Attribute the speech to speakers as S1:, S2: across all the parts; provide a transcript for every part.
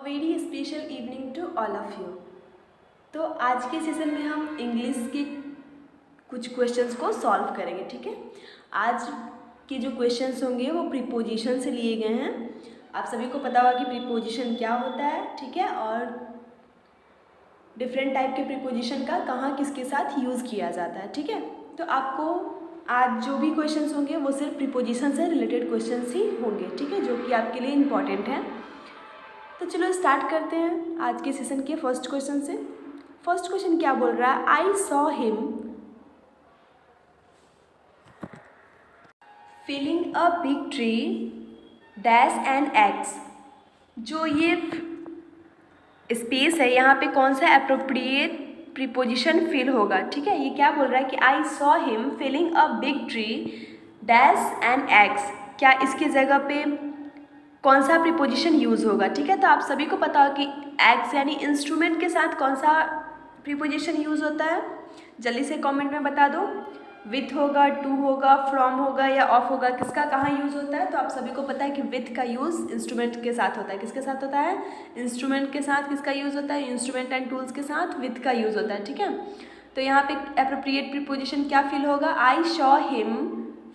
S1: Very special evening to all of you. तो आज के सेशन में हम इंग्लिश के कुछ क्वेश्चंस को सॉल्व करेंगे। ठीक है, आज के जो क्वेश्चंस होंगे वो प्रीपोजिशन से लिए गए हैं। आप सभी को पता होगा कि प्रीपोजिशन क्या होता है, ठीक है, और डिफरेंट टाइप के प्रीपोजिशन का कहाँ किसके साथ यूज़ किया जाता है। ठीक है, तो आपको आज जो भी क्वेश्चंस होंगे वो सिर्फ प्रीपोजिशन से रिलेटेड क्वेश्चंस ही होंगे। ठीक है, जो कि आपके लिए इम्पॉर्टेंट है। तो चलो स्टार्ट करते हैं आज के सेशन के फर्स्ट क्वेश्चन से। फर्स्ट क्वेश्चन क्या बोल रहा है? I saw him feeling a big tree dash and x. जो ये स्पेस है यहाँ पे कौन सा एप्रोप्रिएट प्रीपोजिशन फिल होगा? ठीक है, ये क्या बोल रहा है कि I saw him feeling a big tree dash and x. क्या इसकी जगह पे कौन सा प्रीपोजिशन यूज़ होगा? ठीक है, तो आप सभी को पता हो कि एक्स यानी इंस्ट्रूमेंट के साथ कौन सा प्रीपोजिशन यूज़ होता है। जल्दी से कमेंट में बता दो। विथ होगा, टू होगा, फ्रॉम होगा या ऑफ होगा, किसका कहाँ यूज़ होता है? तो आप सभी को पता है कि विथ का यूज़ इंस्ट्रूमेंट के साथ होता है। किसके साथ होता है? इंस्ट्रूमेंट के साथ। किसका यूज़ होता है? इंस्ट्रूमेंट एंड टूल्स के साथ विथ का यूज़ होता है। ठीक है, तो यहाँ पे एप्रोप्रिएट प्रीपोजिशन क्या फिल होगा? I saw him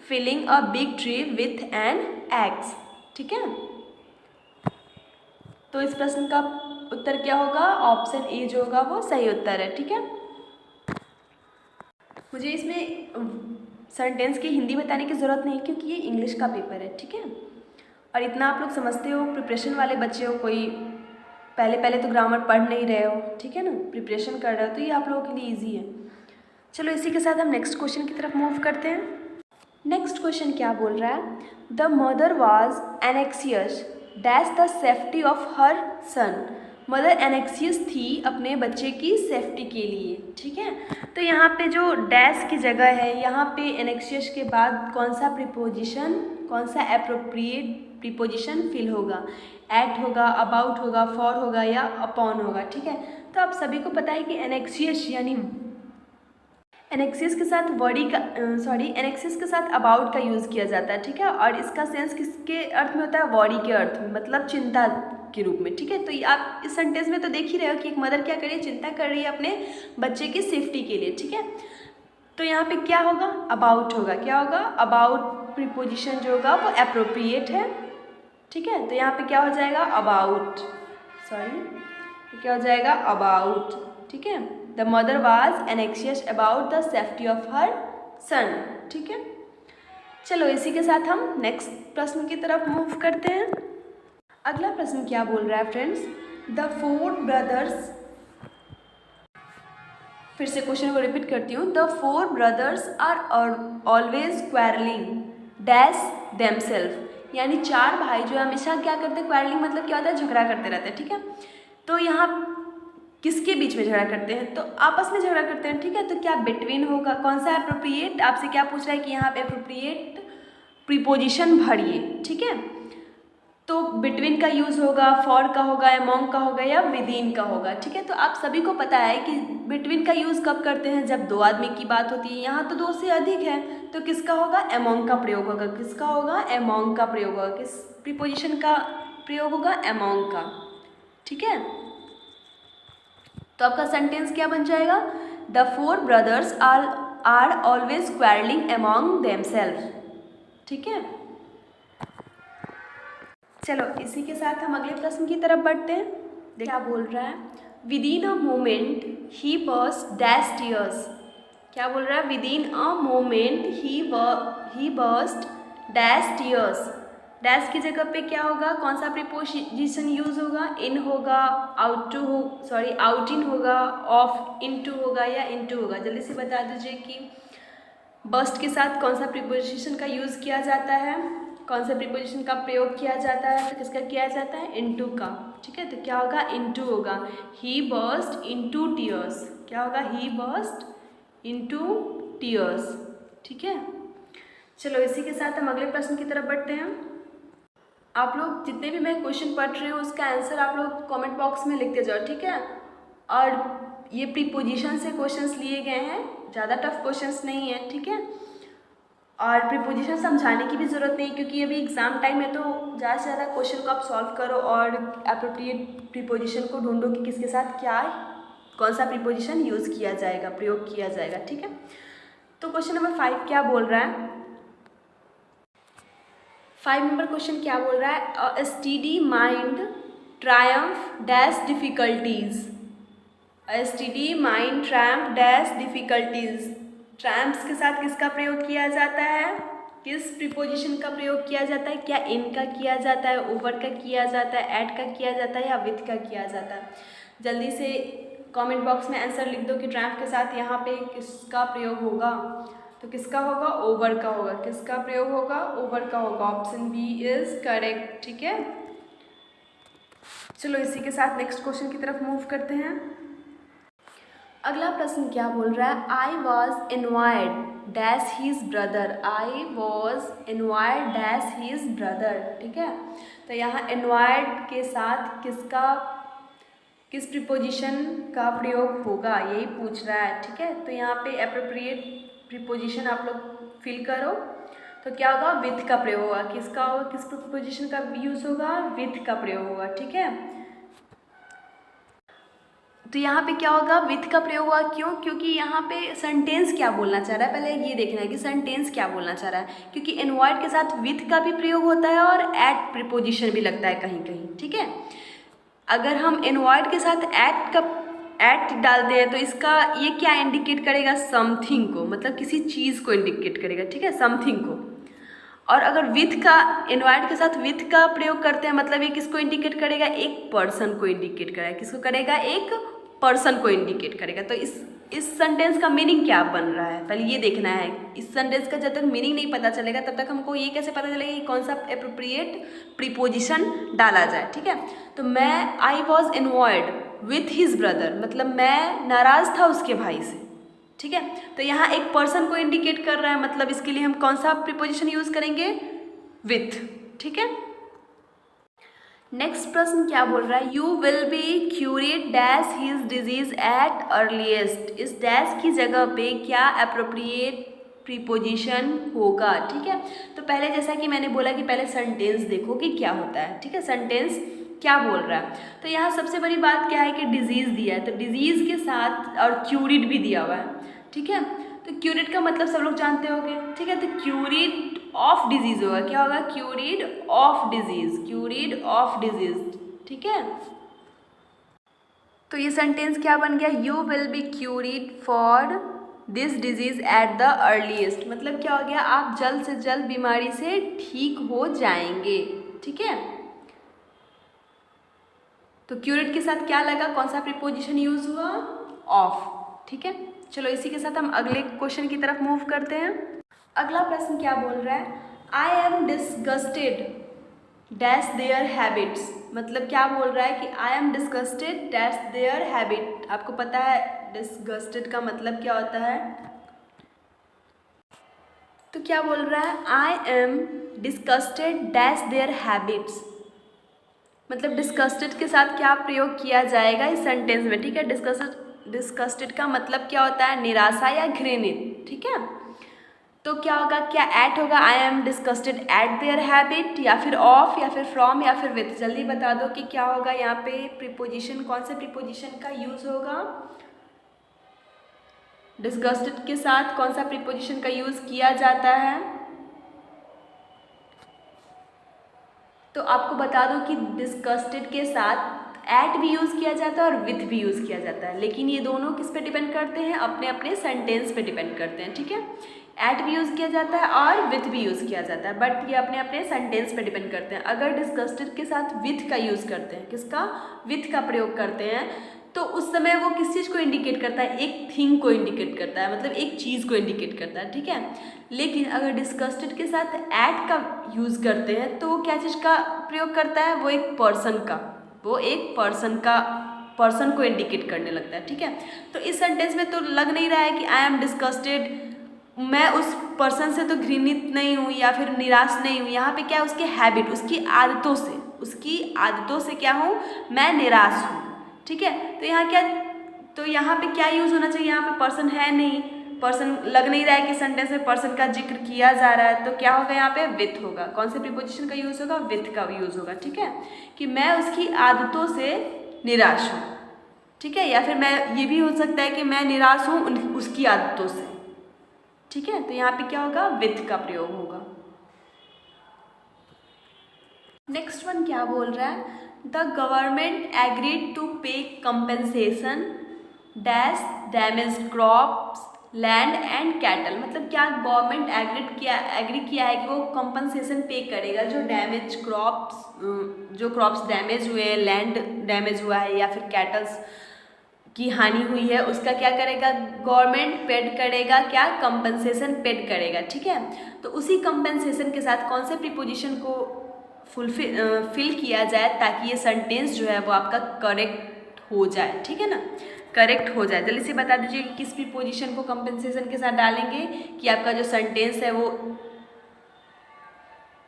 S1: filling a big tree with an axe. ठीक है, तो इस प्रश्न का उत्तर क्या होगा? ऑप्शन ए जो होगा वो सही उत्तर है। ठीक है, मुझे इसमें सेंटेंस की हिंदी बताने की ज़रूरत नहीं क्योंकि ये इंग्लिश का पेपर है। ठीक है, और इतना आप लोग समझते हो, प्रिपरेशन वाले बच्चे हो, कोई पहले तो ग्रामर पढ़ नहीं रहे हो, ठीक है ना, प्रिपरेशन कर रहे हो, तो ये आप लोगों के लिए ईजी है। चलो इसी के साथ हम नेक्स्ट क्वेश्चन की तरफ मूव करते हैं। नेक्स्ट क्वेश्चन क्या बोल रहा है? The mother was anxious dash the safety of her son. Mother anxious थी अपने बच्चे की सेफ्टी के लिए। ठीक है, तो यहाँ पे जो डैश की जगह है, यहाँ पे एनेक्सियस के बाद कौन सा प्रीपोजिशन, कौन सा एप्रोप्रिएट प्रीपोजिशन फिल होगा? एट होगा, अबाउट होगा, फॉर होगा या अपॉन होगा? ठीक है, तो आप सभी को पता है कि एनेक्सियस यानी एनेक्सिस के साथ एनेक्सिस के साथ अबाउट का यूज़ किया जाता है। ठीक है, और इसका सेंस किसके अर्थ में होता है? वॉरी के अर्थ में, मतलब चिंता के रूप में। ठीक है, तो आप इस सेंटेंस में तो देख ही रहे हो कि एक मदर क्या कर रही है? चिंता कर रही है अपने बच्चे की सेफ्टी के लिए। ठीक है, तो यहाँ पे क्या होगा? अबाउट होगा। क्या होगा? अबाउट प्रीपोजिशन जो होगा वो एप्रोप्रिएट है। ठीक है, तो यहाँ पे क्या हो जाएगा? अबाउट, क्या हो जाएगा? अबाउट। ठीक है, the mother was anxious about the safety of her son. ठीक है, चलो इसी के साथ हम नेक्स्ट प्रश्न की तरफ मूव करते हैं। अगला प्रश्न क्या बोल रहा है फ्रेंड्स? द फोर ब्रदर्स, फिर से क्वेश्चन को रिपीट करती हूँ। The four brothers are always quarrelling dash themselves. यानी चार भाई जो हमेशा क्या करते हैं? क्वारलिंग मतलब क्या होता है? झगड़ा करते रहते हैं। ठीक है, तो यहाँ किसके बीच में झगड़ा करते हैं? तो आपस में झगड़ा करते हैं। ठीक है, तो क्या बिटवीन होगा? कौन सा एप्रोप्रिएट? आपसे क्या पूछ रहा है कि यहाँ पे एप्रोप्रिएट प्रीपोजिशन भरिए। ठीक है, तो बिटवीन का यूज़ होगा, फॉर का होगा, एमोंग का होगा या विद इन का होगा। ठीक है, तो आप सभी को पता है कि बिटवीन का यूज़ कब करते हैं? जब दो आदमी की बात होती है। यहाँ तो दो से अधिक है, तो किसका होगा? एमोंग का प्रयोग होगा। किसका होगा? एमोंग का प्रयोग होगा। किस प्रीपोजिशन का प्रयोग होगा? एमोंग का। ठीक है, तो आपका सेंटेंस क्या बन जाएगा? The four brothers are always quarrelling among themselves. ठीक है, चलो इसी के साथ हम अगले प्रश्न की तरफ बढ़ते हैं। क्या बोल रहा है? With in a moment he burst dash tears. क्या बोल रहा है? With in a moment he burst dash tears. Dash की जगह पे क्या होगा? कौन सा प्रीपोजिशन यूज होगा? इन होगा, आउट इन होगा, ऑफ इनटू होगा या इनटू होगा? जल्दी से बता दीजिए कि बर्स्ट के साथ कौन सा प्रीपोजिशन का यूज़ किया जाता है, कौन सा प्रीपोजिशन का प्रयोग किया जाता है? तो किसका किया जाता है? इनटू का। ठीक है, तो क्या होगा? इनटू होगा। ही बर्स्ट इनटू टीयर्स। क्या होगा? ही बर्स्ट इनटू टीयर्स। ठीक है, चलो इसी के साथ हम अगले प्रश्न की तरफ बढ़ते हैं। आप लोग जितने भी मैं क्वेश्चन पढ़ रहे हो उसका आंसर आप लोग कमेंट बॉक्स में लिखते जाओ। ठीक है, और ये प्रीपोजिशन से क्वेश्चंस लिए गए हैं, ज़्यादा टफ क्वेश्चंस नहीं है। ठीक है, और प्रीपोजिशन समझाने की भी ज़रूरत नहीं, क्योंकि अभी एग्ज़ाम टाइम है तो ज़्यादा से ज़्यादा क्वेश्चन को आप सॉल्व करो और अप्रोप्रिएट प्रीपोजिशन को ढूंढो कि किसके साथ क्या कौन सा प्रीपोजिशन यूज़ किया जाएगा, प्रयोग किया जाएगा। ठीक है, तो क्वेश्चन नंबर 5 क्या बोल रहा है? 5 नंबर क्वेश्चन क्या बोल रहा है? अ study mind Triumph dash difficulties. अ study mind Triumph dash difficulties. Triumphs के साथ किसका प्रयोग किया जाता है? किस प्रीपोजिशन का प्रयोग किया जाता है? क्या इन का किया जाता है, ओवर का किया जाता है, एट का किया जाता है या विथ का किया जाता है? जल्दी से कमेंट बॉक्स में आंसर लिख दो कि ट्रायम्फ के साथ यहाँ पे किसका प्रयोग होगा। तो किसका होगा? ओवर का होगा। किसका प्रयोग होगा? ओवर का होगा। Option B is correct. ठीक है, चलो इसी के साथ नेक्स्ट क्वेश्चन की तरफ मूव करते हैं। अगला प्रश्न क्या बोल रहा है? I was annoyed dash his brother. I was annoyed dash his brother. ठीक है, तो यहाँ इनवाइड के साथ किस प्रीपोजिशन का प्रयोग होगा यही पूछ रहा है। ठीक है, तो यहाँ पे एप्रोप्रिएट प्रीपोजिशन आप लोग फिल करो। तो क्या होगा? विथ का प्रयोग होगा। किसका होगा? किस प्रीपोजिशन का यूज़ होगा? विथ का प्रयोग होगा। ठीक है, तो यहाँ पे क्या होगा? विथ का प्रयोग हुआ। क्यों? क्योंकि यहाँ पे सेंटेंस क्या बोलना चाह रहा है, पहले ये देखना है कि सेंटेंस क्या बोलना चाह रहा है, क्योंकि इनवाइड के साथ विथ का भी प्रयोग होता है और एट प्रीपोजिशन भी लगता है कहीं कहीं। ठीक है, अगर हम इनवाइड के साथ एट डालते हैं तो इसका ये क्या इंडिकेट करेगा? समथिंग को, मतलब किसी चीज़ को इंडिकेट करेगा। ठीक है, समथिंग को। और अगर विथ का, इनवाइड के साथ विथ का प्रयोग करते हैं मतलब ये किसको इंडिकेट करेगा? एक पर्सन को इंडिकेट करेगा। किसको करेगा? एक पर्सन को इंडिकेट करेगा। तो इस सेंटेंस का मीनिंग क्या बन रहा है, पहले ये देखना है। इस सेंटेंस का जब तक मीनिंग नहीं पता चलेगा तब तक हमको ये कैसे पता चलेगा कि कौन सा एप्रोप्रिएट प्रीपोजिशन डाला जाए। ठीक है, तो मैं I was annoyed with his brother, मतलब मैं नाराज़ था उसके भाई से। ठीक है, तो यहाँ एक पर्सन को इंडिकेट कर रहा है, मतलब इसके लिए हम कौन सा प्रीपोजिशन यूज़ करेंगे? विथ। ठीक है, नेक्स्ट प्रश्न क्या बोल रहा है? You will be cured dash his disease at earliest. इस डैश की जगह पे क्या अप्रोप्रिएट प्रीपोजिशन होगा? ठीक है, तो पहले जैसा कि मैंने बोला कि पहले सेंटेंस देखो कि क्या होता है। ठीक है, सेंटेंस क्या बोल रहा है। तो यहाँ सबसे बड़ी बात क्या है कि डिजीज़ दिया है, तो डिजीज़ के साथ और क्यूरिड भी दिया हुआ है। ठीक है, तो क्यूरिड का मतलब सब लोग जानते होंगे। ठीक है, तो क्यूरिड ऑफ डिजीज़ होगा। क्या होगा? Cured of disease. Cured of disease. ठीक है, तो ये सेंटेंस क्या बन गया? You will be cured for this disease at the earliest, मतलब क्या हो गया? आप जल्द से जल्द बीमारी से ठीक हो जाएंगे। ठीक है, तो क्यूरिड के साथ क्या लगा? कौन सा प्रीपोजिशन यूज़ हुआ? ऑफ। ठीक है, चलो इसी के साथ हम अगले क्वेश्चन की तरफ मूव करते हैं। अगला प्रश्न क्या बोल रहा है? I am disgusted dash their habits, मतलब क्या बोल रहा है कि I am disgusted dash there habit. आपको पता है डिसगस्टेड का मतलब क्या होता है? तो क्या बोल रहा है? I am disgusted dash their habits, मतलब डिस्कस्टेड के साथ क्या प्रयोग किया जाएगा इस सेंटेंस में। ठीक है, डिस्कस्टेड का मतलब क्या होता है? निराशा या घृणित। ठीक है, तो क्या होगा? क्या एट होगा? I am disgusted eight there habit, या फिर ऑफ, या फिर फ्रॉम, या फिर विथ। जल्दी बता दो कि क्या होगा यहाँ पे प्रीपोजिशन, कौन से प्रीपोजिशन का यूज़ होगा? डिस्गस्टेड के साथ कौन सा प्रीपोजिशन का यूज़ किया जाता है? तो आपको बता दो कि डिस्गस्टेड के साथ एट भी यूज़ किया जाता है और विथ भी यूज़ किया जाता है, लेकिन ये दोनों किस पे डिपेंड करते हैं? अपने अपने सेंटेंस पे डिपेंड करते हैं। ठीक है, एट भी यूज़ किया जाता है और विथ भी यूज़ किया जाता है, बट ये अपने अपने सेंटेंस पे डिपेंड करते हैं। अगर डिस्गस्टेड के साथ विथ का यूज़ करते हैं, किसका? विथ का प्रयोग करते हैं, तो उस समय वो किस चीज़ को इंडिकेट करता है? एक थिंग को इंडिकेट करता है, मतलब एक चीज़ को इंडिकेट करता है। ठीक है, लेकिन अगर डिस्गस्टेड के साथ एट का यूज़ करते हैं तो वो क्या चीज़ का प्रयोग करता है? वो एक पर्सन को इंडिकेट करने लगता है। ठीक है, तो इस सेंटेंस में तो लग नहीं रहा है कि आई एम डिस्गस्टेड, मैं उस पर्सन से तो घृणित नहीं हूँ या फिर निराश नहीं हूँ। यहाँ पे क्या है? उसके हैबिट, उसकी आदतों से क्या हूँ? मैं निराश हूँ। ठीक है, तो यहाँ पे क्या यूज़ होना चाहिए? यहाँ पे पर्सन है नहीं, पर्सन लग नहीं रहा है कि सेंटेंस में पर्सन का जिक्र किया जा रहा है, तो क्या होगा यहाँ पे विथ होगा। कौन से प्रीपोजिशन का यूज़ होगा, विथ का यूज़ होगा, ठीक है, कि मैं उसकी आदतों से निराश हूँ, ठीक है, या फिर मैं ये भी हो सकता है कि मैं निराश हूँ उसकी आदतों से, ठीक है, तो यहाँ पे क्या होगा, विथ का प्रयोग होगा। नेक्स्ट वन क्या बोल रहा है, द गवर्नमेंट एग्रीड टू पे compensation dash damaged crops land and cattle, मतलब क्या गवर्नमेंट एग्री किया है कि वो कंपनसेशन पे करेगा जो डैमेज क्रॉप्स, जो क्रॉप्स डैमेज हुए हैं, लैंड डैमेज हुआ है या फिर कैटल्स की हानि हुई है, उसका क्या करेगा, गवर्नमेंट पेड करेगा, क्या कंपनसेशन पेड करेगा, ठीक है। तो उसी कंपनसेशन के साथ कौन से प्रीपोजिशन को फिल किया जाए ताकि ये सेंटेंस जो है वो आपका करेक्ट हो जाए, ठीक है ना, करेक्ट हो जाए। जल्दी से बता दीजिए कि किस प्रीपोजिशन को कंपनसेशन के साथ डालेंगे कि आपका जो सेंटेंस है वो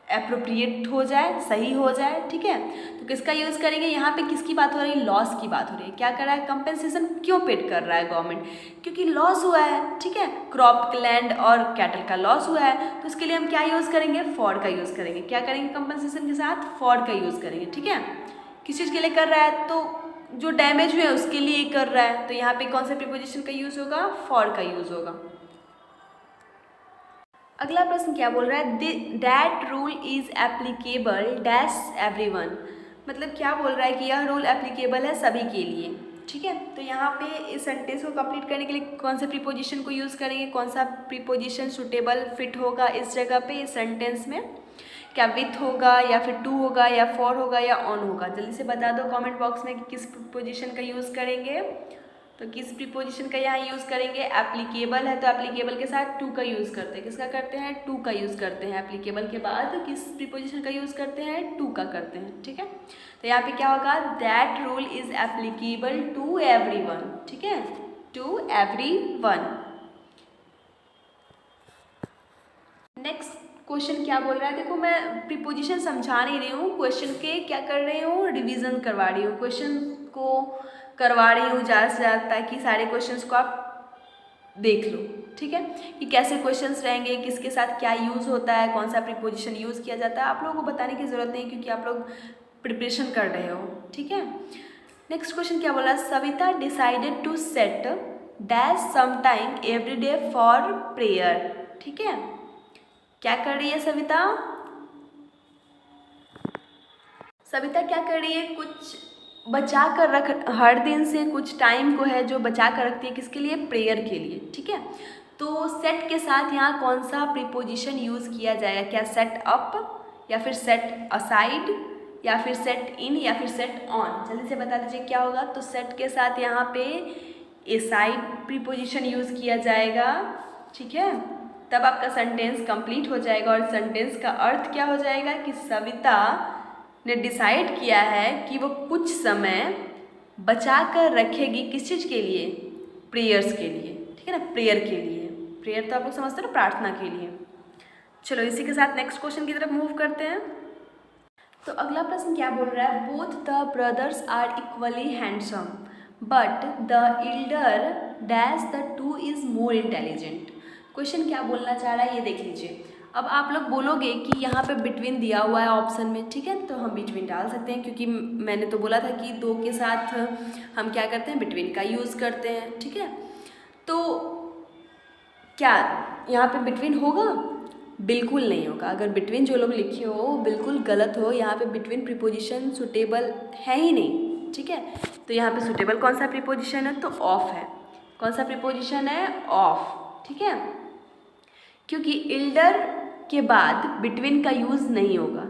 S1: एप्रोप्रिएट हो जाए, सही हो जाए, ठीक है। तो किसका यूज़ करेंगे, यहाँ पे किसकी बात हो रही है, लॉस की बात हो रही है। क्या कर रहा है, कंपनसेशन क्यों पेड कर रहा है गवर्नमेंट, क्योंकि लॉस हुआ है, ठीक है, क्रॉप, लैंड और कैटल का लॉस हुआ है, तो उसके लिए हम क्या यूज़ करेंगे, फॉर का यूज़ करेंगे। क्या करेंगे कंपनसेशन के साथ, फॉर का यूज़ करेंगे, ठीक है। किस चीज़ के लिए कर रहा है, तो जो डैमेज हुए उसके लिए कर रहा है, तो यहाँ पे कौन सा प्रीपोजिशन का यूज़ होगा, फॉर का यूज़ होगा। अगला प्रश्न क्या बोल रहा है, that rule is applicable dash everyone, मतलब क्या बोल रहा है कि यह रूल एप्लीकेबल है सभी के लिए, ठीक है। तो यहाँ पे इस सेंटेंस को कंप्लीट करने के लिए कौन से प्रीपोजिशन को यूज़ करेंगे, कौन सा प्रीपोजिशन सुटेबल फिट होगा इस जगह पे, इस सेंटेंस में, क्या विथ होगा या फिर टू होगा या फॉर होगा या ऑन होगा। जल्दी से बता दो कमेंट बॉक्स में कि किस प्रीपोजिशन का यूज़ करेंगे। तो किस प्रीपोजिशन का यहाँ यूज़ करेंगे, एप्लीकेबल है तो एप्लीकेबल के साथ टू का यूज़ करते हैं। किसका करते हैं, टू का यूज़ करते हैं। एप्लीकेबल के बाद किस प्रीपोजिशन का यूज़ करते हैं, टू का करते हैं, ठीक है। तो यहाँ पे क्या होगा, that rule is applicable to everyone, ठीक है, टू एवरीवन। नेक्स्ट क्वेश्चन क्या बोल रहा है, देखो मैं प्रीपोजिशन समझा नहीं रही हूँ, क्वेश्चन के क्या कर रही हूँ, रिवीजन करवा रही हूँ, क्वेश्चन को करवा रही हूँ ज़्यादा से ज़्यादा ताकि सारे क्वेश्चंस को आप देख लो, ठीक है, कि कैसे क्वेश्चंस रहेंगे, किसके साथ क्या यूज़ होता है, कौन सा प्रीपोजिशन यूज़ किया जाता है। आप लोगों को बताने की ज़रूरत नहीं क्योंकि आप लोग प्रिपरेशन कर रहे हो, ठीक है। नेक्स्ट क्वेश्चन क्या बोला, Savita decided to set dash some time every day for prayer, ठीक है। क्या कर रही है सविता, सविता क्या कर रही है, कुछ बचा कर रख, हर दिन से कुछ टाइम को है जो बचा कर रखती है, किसके लिए, प्रेयर के लिए, ठीक है। तो सेट के साथ यहाँ कौन सा प्रीपोजिशन यूज़ किया जाएगा, क्या सेट अप या फिर सेट असाइड या फिर सेट इन या फिर सेट ऑन, जल्दी से बता दीजिए क्या होगा। तो सेट के साथ यहाँ पे असाइड प्रीपोजिशन यूज़ किया जाएगा, ठीक है, तब आपका सेंटेंस कंप्लीट हो जाएगा और सेंटेंस का अर्थ क्या हो जाएगा कि सविता ने डिसाइड किया है कि वो कुछ समय बचा कर रखेगी, किस चीज़ के लिए, प्रेयर्स के लिए, ठीक है ना, प्रेयर के लिए। प्रेयर तो आप लोग समझते हो ना, प्रार्थना के लिए। चलो इसी के साथ नेक्स्ट क्वेश्चन की तरफ मूव करते हैं। तो अगला प्रश्न क्या बोल रहा है, both the brothers are equally handsome but the elder dash the two is more intelligent. Question क्या बोलना चाह रहा है ये देख लीजिए। अब आप लोग बोलोगे कि यहाँ पे बिटवीन दिया हुआ है ऑप्शन में, ठीक है, तो हम बिटवीन डाल सकते हैं क्योंकि मैंने तो बोला था कि दो के साथ हम क्या करते हैं, बिटवीन का यूज़ करते हैं, ठीक है। तो क्या यहाँ पे बिटवीन होगा, बिल्कुल नहीं होगा। अगर बिटवीन जो लोग लिखे हो वो बिल्कुल गलत हो, यहाँ पे बिटवीन प्रीपोजिशन सुटेबल है ही नहीं, ठीक है। तो यहाँ पे सुटेबल कौन सा प्रीपोजिशन है, तो ऑफ है। कौन सा प्रीपोजिशन है, ऑफ, ठीक है, क्योंकि इल्डर के बाद बिटवीन का यूज़ नहीं होगा,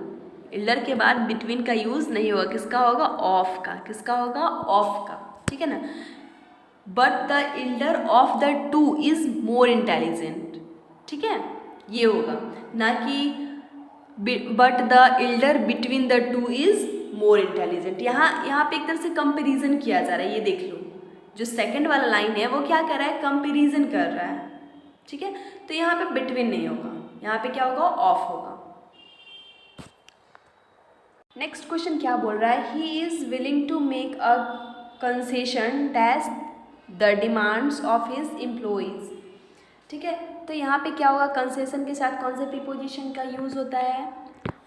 S1: इल्डर के बाद बिटवीन का यूज़ नहीं होगा, किसका होगा, ऑफ का, किसका होगा, ऑफ का, ठीक है ना। But the elder of the two is more intelligent, ठीक है, ये होगा, ना कि but the elder between the two is more intelligent. यहाँ पे एक तरह से कंपेरिजन किया जा रहा है, ये देख लो, जो सेकंड वाला लाइन है वो क्या कर रहा है, कंपेरिजन कर रहा है, ठीक है। तो यहाँ पे बिटवीन नहीं होगा, यहाँ पे क्या होगा, ऑफ होगा। नेक्स्ट क्वेश्चन क्या बोल रहा है, he is willing to make a concession dash the demands of his employees. ठीक है। तो यहाँ पे क्या होगा, कंसेशन के साथ कौन से प्रीपोजिशन का यूज़ होता है,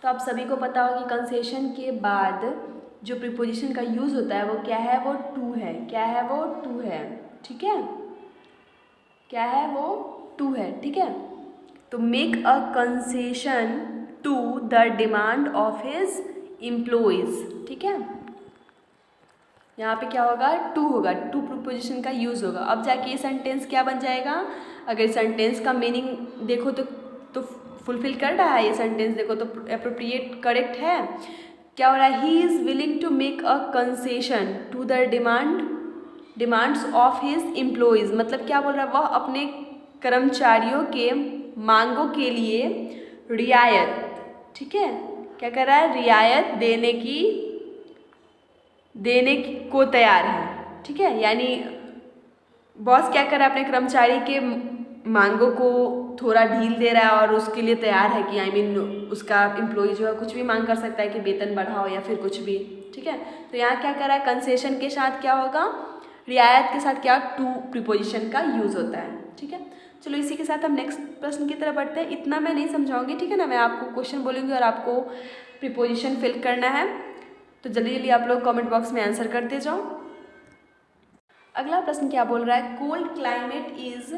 S1: तो आप सभी को पता होगा कि कंसेशन के बाद जो प्रीपोजिशन का यूज़ होता है वो क्या है, वो टू है। क्या है वो, टू है। ठीक है, क्या है वो, टू है। ठीक है, तो make a concession to the demand of his employees. ठीक है, यहाँ पे क्या होगा, टू होगा, टू प्रीपोजिशन का यूज़ होगा। अब जाके ये सेंटेंस क्या बन जाएगा, अगर सेंटेंस का मीनिंग देखो तो फुलफिल कर रहा है ये सेंटेंस, देखो तो अप्रोप्रिएट करेक्ट है। क्या हो रहा है, he is willing to make a concession to the demands of his employees. मतलब क्या बोल रहा है, वह अपने कर्मचारियों के मांगों के लिए रियायत, ठीक है, क्या कर रहा है, रियायत देने को तैयार है। ठीक है, यानी बॉस क्या कर रहा है, अपने कर्मचारी के मांगों को थोड़ा ढील दे रहा है और उसके लिए तैयार है कि उसका एम्प्लॉय जो है कुछ भी मांग कर सकता है कि वेतन बढ़ाओ या फिर कुछ भी। ठीक है, तो यहाँ क्या कर रहा है, कंसेशन के साथ क्या होगा, रियायत के साथ क्या, टू प्रीपोजिशन का यूज़ होता है। ठीक है, चलो इसी के साथ हम नेक्स्ट प्रश्न की तरफ बढ़ते हैं। इतना मैं नहीं समझाऊंगी, ठीक है ना, मैं आपको क्वेश्चन बोलूँगी और आपको प्रीपोजिशन फिल करना है, तो जल्दी जल्दी आप लोग कमेंट बॉक्स में आंसर करते जाओ। अगला प्रश्न क्या बोल रहा है, cold climate is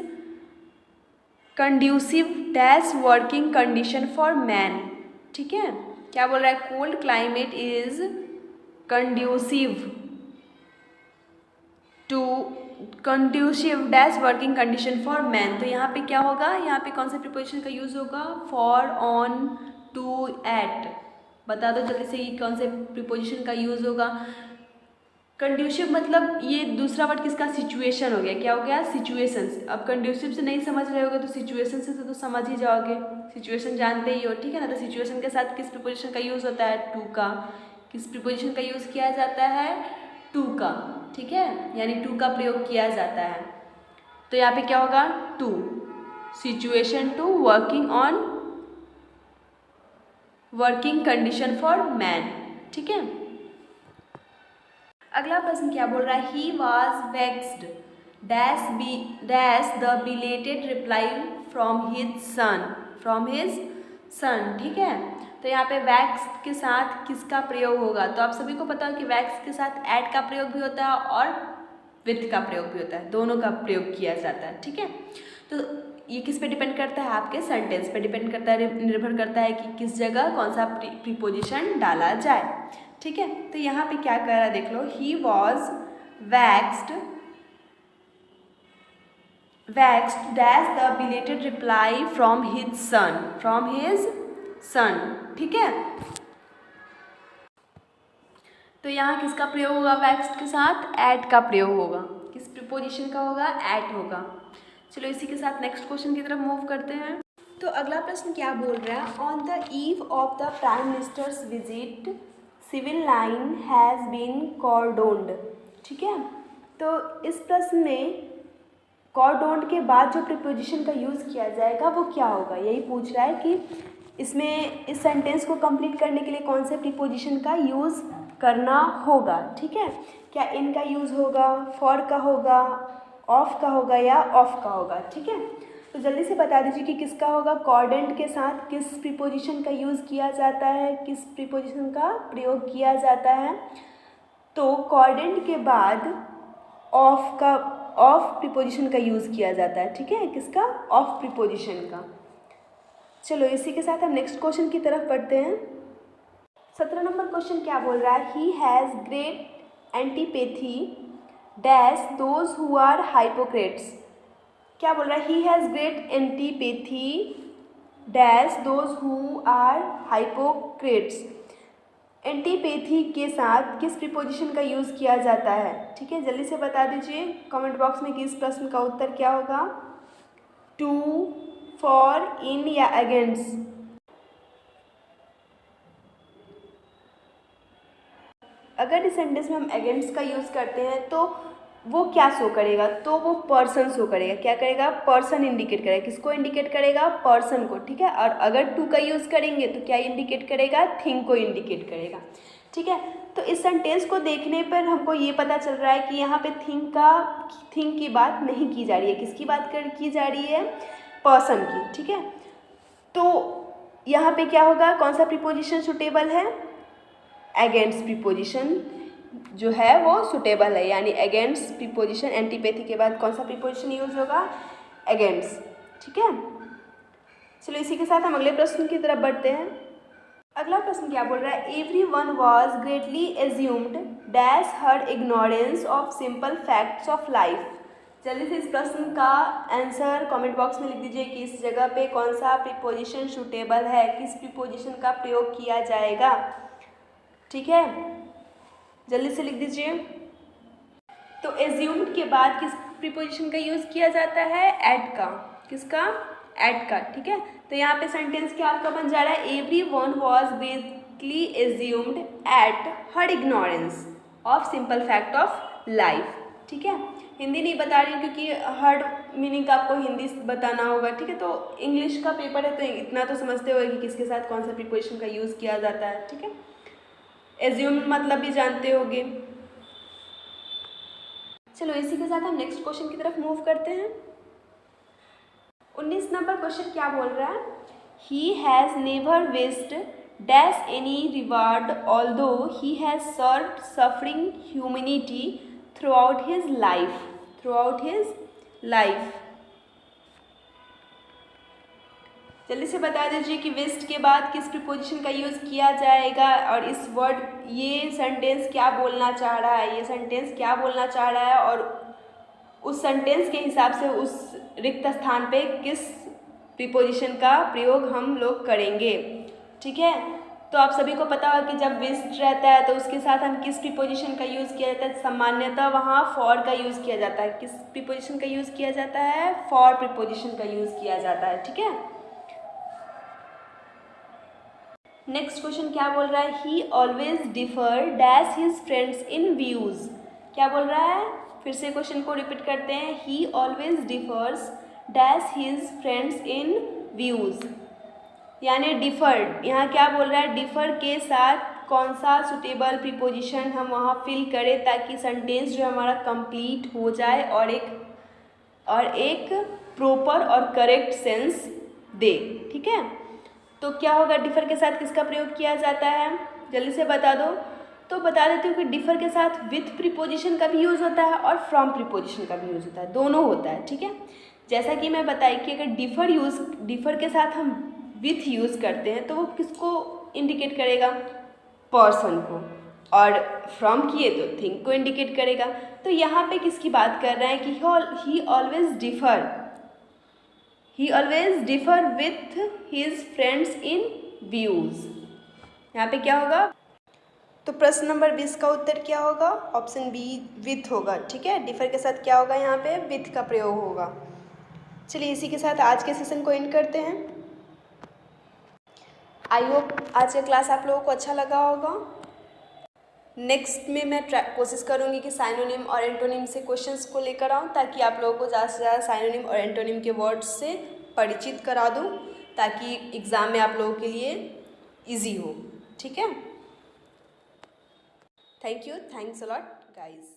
S1: conducive dash working condition for man. ठीक है, क्या बोल रहा है, cold climate is conducive dash working condition for man. तो यहाँ पे क्या होगा, यहाँ पे कौन से प्रीपोजिशन का यूज़ होगा, फॉर, ऑन, टू, एट। बता दो जल्दी से ये कौन से प्रीपोजिशन का यूज़ होगा। कंड्यूसिव मतलब ये दूसरा वर्ड किसका, सिचुएशन हो गया। क्या हो गया, सिचुएशंस। अब कंड्यूसिव से नहीं समझ रहे होगे तो सिचुएशन से तो समझ ही जाओगे, सिचुएशन जानते ही हो। ठीक है ना, तो सिचुएशन के साथ किस प्रीपोजिशन का यूज़ होता है, टू का। किस प्रीपोजिशन का यूज़ किया जाता है, टू का। ठीक है, यानी टू का प्रयोग किया जाता है। तो यहाँ पे क्या होगा, to, situation to, working condition for man. ठीक है, अगला प्रश्न क्या बोल रहा है, he was vexed dash the belated reply from his son. ठीक है, तो यहाँ पे वैक्स के साथ किसका प्रयोग होगा, तो आप सभी को पता है कि वैक्स के साथ एट का प्रयोग भी होता है और विथ का प्रयोग भी होता है, दोनों का प्रयोग किया जाता है। ठीक है, तो ये किस पे डिपेंड करता है, आपके सेंटेंस पे डिपेंड करता है, निर्भर करता है कि किस जगह कौन सा प्रीपोजिशन डाला जाए। ठीक है, तो यहाँ पे क्या कर रहा है, देख लो, he was vexed dash the belated reply from his son. ठीक है, तो यहाँ किसका प्रयोग होगा, वैक्स्ड के साथ एट का प्रयोग होगा। किस प्रीपोजिशन का होगा, एट होगा। चलो इसी के साथ नेक्स्ट क्वेश्चन की तरफ मूव करते हैं। तो अगला प्रश्न क्या बोल रहा है, on the eve of the prime minister's visit civil line has been cordoned. ठीक है, तो इस प्रश्न में कॉर्डोन्ड के बाद जो प्रीपोजिशन का यूज़ किया जाएगा वो क्या होगा, यही पूछ रहा है कि इसमें इस सेंटेंस को कंप्लीट करने के लिए कौन से प्रीपोजिशन का यूज़ करना होगा। ठीक है, क्या इन का यूज़ होगा, फॉर का होगा, ऑफ का होगा या ऑफ का होगा। ठीक है, तो जल्दी से बता दीजिए कि किसका होगा, कॉर्डेंट के साथ किस प्रीपोजिशन का यूज़ किया जाता है, किस प्रीपोजिशन का प्रयोग किया जाता है। तो कॉर्डेंट के बाद ऑफ प्रीपोजिशन का यूज़ किया जाता है। ठीक है, किसका, ऑफ प्रीपोजिशन का। चलो इसी के साथ हम नेक्स्ट क्वेश्चन की तरफ बढ़ते हैं। 17 नंबर क्वेश्चन क्या बोल रहा है, he has great antipathy dash those who are hypocrites. क्या बोल रहा है, he has great antipathy dash those who are hypocrites. Antipathy के साथ किस प्रीपोजिशन का यूज़ किया जाता है। ठीक है, जल्दी से बता दीजिए कमेंट बॉक्स में कि इस प्रश्न का उत्तर क्या होगा, टू, फॉर, इन या अगेंस्ट। अगर इस सेंटेंस में हम अगेंस्ट का यूज़ करते हैं तो वो क्या शो करेगा, तो वो पर्सन शो करेगा। क्या करेगा, पर्सन इंडिकेट करेगा। किसको इंडिकेट करेगा, पर्सन को। ठीक है, और अगर टू का यूज़ करेंगे तो क्या इंडिकेट करेगा, थिंग को इंडिकेट करेगा। ठीक है, तो इस सेंटेंस को देखने पर हमको ये पता चल रहा है कि यहाँ पे थिंक की बात नहीं की जा रही है। किसकी बात की जा रही है? पर्सन की, ठीक है। तो यहाँ पे क्या होगा, कौन सा प्रीपोजिशन सुटेबल है? अगेंस्ट प्रीपोजिशन जो है वो सुटेबल है, यानी अगेंस्ट प्रीपोजिशन, एंटीपैथी के बाद कौन सा प्रीपोजिशन यूज होगा? अगेंस्ट, ठीक है। चलो इसी के साथ हम अगले प्रश्न की तरफ बढ़ते हैं। अगला प्रश्न क्या बोल रहा है? Every one was greatly assumed dash her ignorance of simple facts of life. जल्दी से इस प्रश्न का आंसर कमेंट बॉक्स में लिख दीजिए कि इस जगह पे कौन सा प्रीपोजिशन सुटेबल है, किस प्रीपोजिशन का प्रयोग किया जाएगा, ठीक है। जल्दी से लिख दीजिए। तो एज्यूम्ड के बाद किस प्रीपोजिशन का यूज़ किया जाता है? एट का। किसका? एट का, ठीक है। तो यहाँ पे सेंटेंस क्या आपका बन जा रहा है? Every one was greatly assumed at her ignorance of simple fact of life, ठीक है। हिंदी नहीं बता रही हूँ क्योंकि हर मीनिंग का आपको हिंदी बताना होगा, ठीक है। तो इंग्लिश का पेपर है तो इतना तो समझते हो कि किसके साथ कौन सा प्रीपोजिशन का यूज़ किया जाता है, ठीक है। एज्यूम मतलब भी जानते होगे। चलो इसी के साथ हम नेक्स्ट क्वेश्चन की तरफ मूव करते हैं। 19 नंबर क्वेश्चन क्या बोल रहा है? He has never wished dash any reward although he has served suffering humanity throughout his life. जल्दी से बता दीजिए कि विस्ड के बाद किस प्रीपोजिशन का यूज़ किया जाएगा और इस वर्ड, ये सेंटेंस क्या बोलना चाह रहा है, ये सेंटेंस क्या बोलना चाह रहा है और उस सेंटेंस के हिसाब से उस रिक्त स्थान पे किस प्रीपोजिशन का प्रयोग हम लोग करेंगे, ठीक है। तो आप सभी को पता होगा कि जब विस्ड रहता है तो उसके साथ हम किस प्रीपोजिशन का यूज़ किया जाता है? सामान्यतः वहाँ फॉर का यूज़ किया जाता है। किस प्रीपोजिशन का यूज़ किया जाता है? फॉर प्रीपोजिशन का यूज़ किया जाता है, ठीक है। नेक्स्ट क्वेश्चन क्या बोल रहा है? ही always differ dash his friends इन व्यूज़। क्या बोल रहा है? फिर से क्वेश्चन को रिपीट करते हैं। ही always differs dash his friends इन व्यूज़, यानी डिफर्ड। यहाँ क्या बोल रहा है? डिफर के साथ कौन सा सुटेबल प्रीपोजिशन हम वहाँ फिल करें ताकि सेंटेंस जो हमारा कंप्लीट हो जाए और एक प्रॉपर और करेक्ट सेंस दे, ठीक है। तो क्या होगा? डिफर के साथ किसका प्रयोग किया जाता है? जल्दी से बता दो। तो बता देती हूँ कि डिफर के साथ विथ प्रीपोजिशन का भी यूज़ होता है और फ्रॉम प्रीपोजिशन का भी यूज़ होता है, दोनों होता है, ठीक है। जैसा कि मैं बताई कि अगर डिफर के साथ हम विथ यूज़ करते हैं तो वो किसको इंडिकेट करेगा? पर्सन को, और फ्रॉम किए तो थिंग को इंडिकेट करेगा। तो यहाँ पे किसकी बात कर रहे हैं कि ही always differ with his friends in views. यहाँ पे क्या होगा? तो प्रश्न नंबर 20 का उत्तर क्या होगा? ऑप्शन बी विथ होगा, ठीक है। डिफर के साथ क्या होगा? यहाँ पे विथ का प्रयोग होगा। चलिए इसी के साथ आज के सेशन को एंड करते हैं। आई होप आज का क्लास आप लोगों को अच्छा लगा होगा। नेक्स्ट में मैं कोशिश करूँगी कि साइनोनिम और एंटोनिम से क्वेश्चंस को लेकर आऊँ ताकि आप लोगों को ज़्यादा से ज़्यादा साइनोनिम और एंटोनिम के वर्ड्स से परिचित करा दूँ ताकि एग्ज़ाम में आप लोगों के लिए इजी हो, ठीक है। Thank you, thanks a lot guys.